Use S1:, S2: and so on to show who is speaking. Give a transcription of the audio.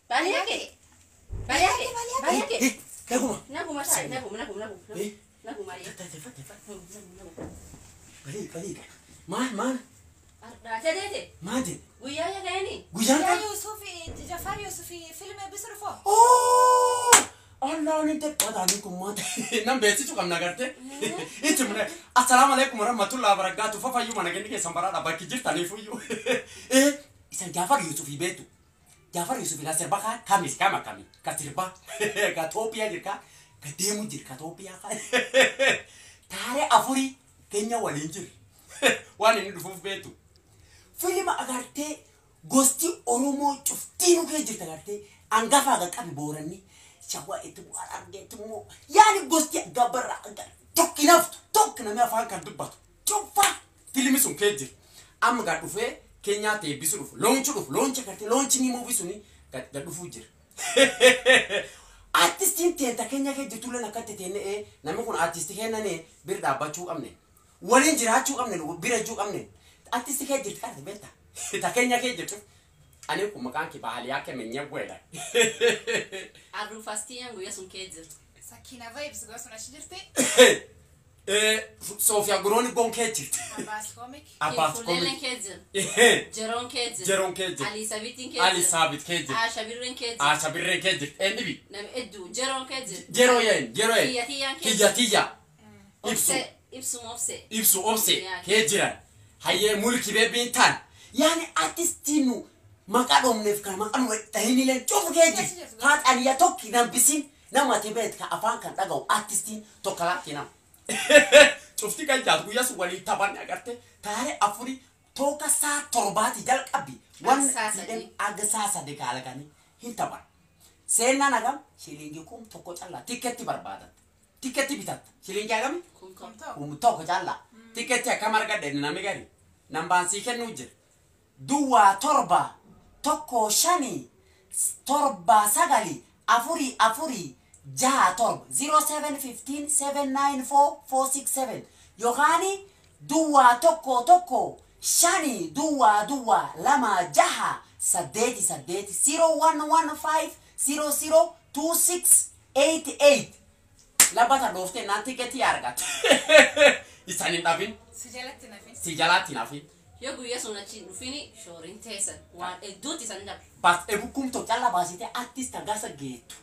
S1: Baliake. Naguma sai, naguma. Nagu Maria.
S2: Balik. Man.
S1: Tadete.
S2: Made.
S1: Guyya ya gani.
S2: Guyya
S3: يوسفي جعفر يوسفي فيلم بيصرفه
S2: Allah ni te pada ni kumate nam besi tu kam nagarte itu mana assalamualaikum warahmatullahi wabarakatuh fa fayu mana gini ke sambara da baki jirta ni fuyu isan Jafar Yusuf ibetu Jafar Yusuf la serba kami ka sirba ka topia jirka ka demu jirka topia ka tare afuri kenya walinjir wani ni dufu betu film agarte gosti oromo chuftinu ke jirta agarte angafa ga kabi borani shawa itu arge tumo yani gosti gabara tok na me afa kan dubba chofa film sun keje am ga dufe kenya te bisu launch ka te launch ni movie suni ga dufu jir artist inte ta kenya ke ditule na kate tene na me kun artist ke na ne birda bachu amne walin jira chu amne bira chu amne artist ke jir ka beta ta kenya ke jir ani kuma kanki bahali yake menye bwela
S1: Aru fasti yangu yasun keje.
S3: سكينة vibes قصنا شجرتي
S2: Sofia Groni bon keje
S3: Abbas comic
S2: Abbas
S1: Fulelen
S2: comic
S1: keje. Jeron keje.
S3: Ali
S1: Ali
S2: Sabit keje
S1: Asha birren keje.
S2: Endibi
S1: Nam eddu Jeron keje.
S2: Jero yen Tija Ipsu ofse kejira haye mulki be bintan yani artistinu makadom nefkan makanu tahini len chofu keje hat aliya tokki nam bisin nama tibet ka afan kan dagaw artistin to kala kinam chofti kan jatu yasu wali taban agarte tare afuri toka sa torbati jal qabi wan agasasa de kala kani hintaban sena nagam shilingi kum tokko challa tiketi barbadat tiketi bitat shilingi agam kum tokko challa tiketi kamar gadde namigari nambansi kenujir duwa torba tokko shani torba sagali afuri jaha torb 0715 794 467 yohani duwa tokko shani duwa lama jaha sadeti 0115 002688 labata dofte nanti keti argat isani nafin sijalati nafin
S1: Yogu yasun achi nufini shorin tesa. Wan edduti sanjab.
S2: Bas ebukum to challa basite artista gasa getu